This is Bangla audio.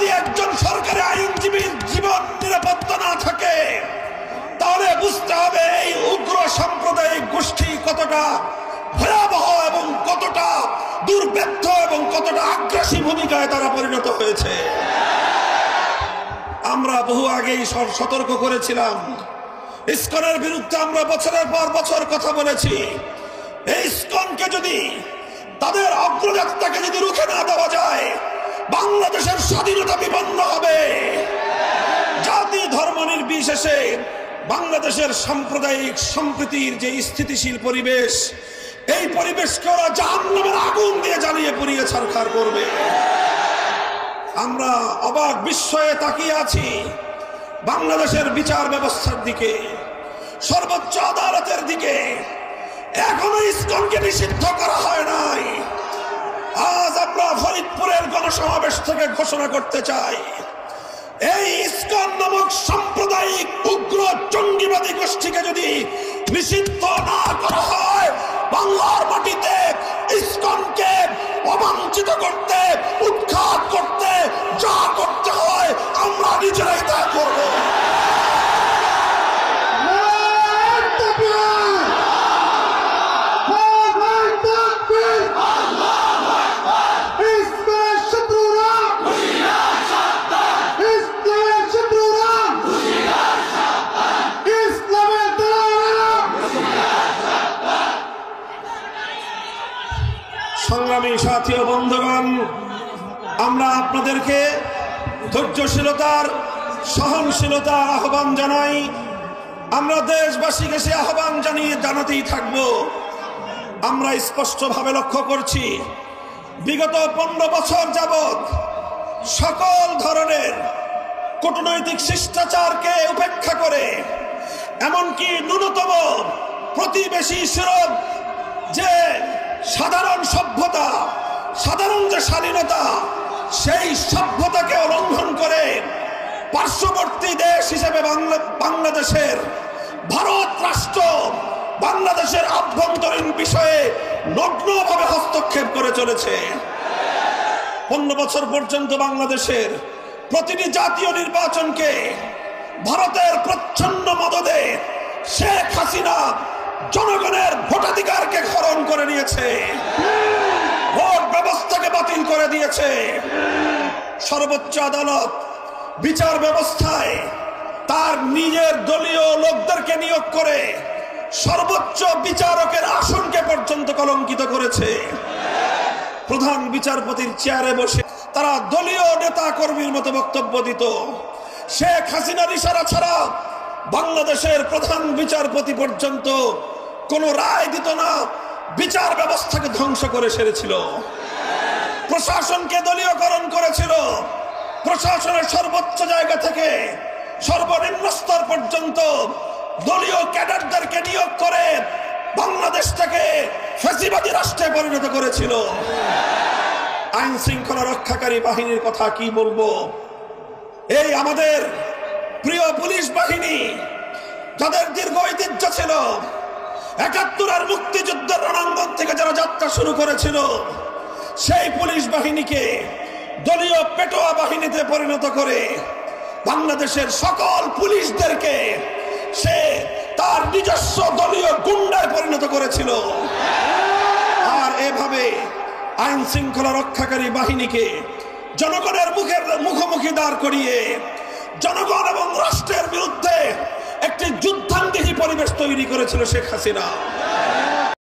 যদি একজন সরকারি আইনজীবীর জীবন নিরাপত্তা না থাকে, তাহলে বুঝতে হবে এই উগ্র সাম্প্রদায়িক গোষ্ঠী কতটা ভয়াবহ এবং কতটা দুর্বৃত্ত এবং কতটা আগ্রাসী ভূমিকায় তারা পরিণত হয়েছে। আমরা বহু আগেই সতর্ক করেছিলাম, ইসকনের বিরুদ্ধে আমরা বছরের পর বছর কথা বলেছি। এই ইসকনকে যদি, তাদের অগ্রযাত্রাকে যদি রুখে না দেওয়া যায়, বাংলাদেশের স্বাধীনতা বিপন্ন হবে। জাতি ধর্ম নির্বিশেষে বাংলাদেশের সাম্প্রদায়িক সম্প্রীতির যে স্থিতিশীল পরিবেশ, এই পরিবেশকে ওরা জাহান্নামের আগুন দিয়ে জ্বালিয়ে পুড়িয়ে ছারখার করবে। আমরা অবাক বিস্ময়ে তাকিয়ে আছি বাংলাদেশের বিচার ব্যবস্থার দিকে, সর্বোচ্চ আদালতের দিকে। এখনো ইসকনকে নিষিদ্ধ করা হয় নাই। আজ আমরা ফরিদপুরের গণসমাবেশ থেকে ঘোষণা করতে চাই, এই ইসকন নামক সাম্প্রদায়িক উগ্র জঙ্গিবাদী গোষ্ঠীকে যদি নিষিদ্ধ না করা হয়, বাংলার মাটিতে ইসকনকে অবাঞ্ছিত করতে, উৎখাত করতে যা করতে হয় আমরা নিজেরাই তা করব। সংগ্রামী সাথী ও বন্ধুগণ, আমরা আপনাদেরকে ধৈর্যশীলতার, সহনশীলতার আহ্বান জানাই। আমরা দেশবাসীকে সে আহ্বান জানাতেই থাকব। আমরা স্পষ্টভাবে লক্ষ্য করছি, বিগত 15 বছর যাবৎ সকল ধরনের কূটনৈতিক শিষ্টাচারকে উপেক্ষা করে, এমনকি ন্যূনতম প্রতিবেশী সুলভ যে সাধারণ সভ্যতা, সাধারণ যে স্বাধীনতা, সেই সভ্যতাকে লঙ্ঘন করে পার্শ্ববর্তী দেশ হিসেবে বাংলাদেশের, ভারত রাষ্ট্র বাংলাদেশের আভ্যন্তরীণ বিষয়ে নগ্নভাবে হস্তক্ষেপ করে চলেছে। 15 বছর পর্যন্ত বাংলাদেশের প্রতিটি জাতীয় নির্বাচনকে ভারতের প্রচ্ছন্ন মদদে শেখ হাসিনা জনগণের ভোটাধিকারকে হরণ করে নিয়েছে, ভোট ব্যবস্থাকে বাতিল করে দিয়েছে। সর্বোচ্চ আদালত বিচার ব্যবস্থায় তার নিজের দলীয় লোকদেরকে নিয়োগ করে সর্বোচ্চ বিচারকের আসনকে পর্যন্ত কলঙ্কিত করেছে। প্রধান বিচারপতির চেয়ারে বসে তারা দলীয় নেতা কর্মীর মতো বক্তব্য দিত। শেখ হাসিনার ইশারা ছাড়া বাংলাদেশের প্রধান বিচারপতি পর্যন্ত কোনো রায় দিত না, বিচার ব্যবস্থাকে ধ্বংস করে সেরেছিল। প্রশাসনকে দলীয়করণ করেছিল। প্রশাসনের সর্বোচ্চ জায়গা থেকে সর্বনিম্ন স্তর পর্যন্ত দলীয় ক্যাডারদেরকে নিয়োগ করে বাংলাদেশটাকে ফ্যাসিবাদী রাষ্ট্রে পরিণত করেছিল। আইন শৃঙ্খলা রক্ষাকারী বাহিনীর কথা কি বলবো? এই আমাদের প্রিয় পুলিশ বাহিনী, যাদের দীর্ঘ ঐতিহ্য ছিল, ৭১ মুক্তিযুদ্ধের রণাঙ্গন থেকে যারা যাত্রা শুরু করেছিল, সেই পুলিশ বাহিনীকে দলীয় পেটোয়া বাহিনীতে পরিণত করে বাংলাদেশের সকল পুলিশদেরকে সে তার নিজস্ব দলীয় গুন্ডায় পরিণত করেছিল। আর এভাবে আইন শৃঙ্খলা রক্ষাকারী বাহিনীকে জনগণের মুখোমুখি দাঁড় করিয়ে জনগণ এবং রাষ্ট্রের বিরুদ্ধে একটি যুদ্ধাঙ্গী পরিবেশ তৈরি করেছিল শেখ হাসিনা।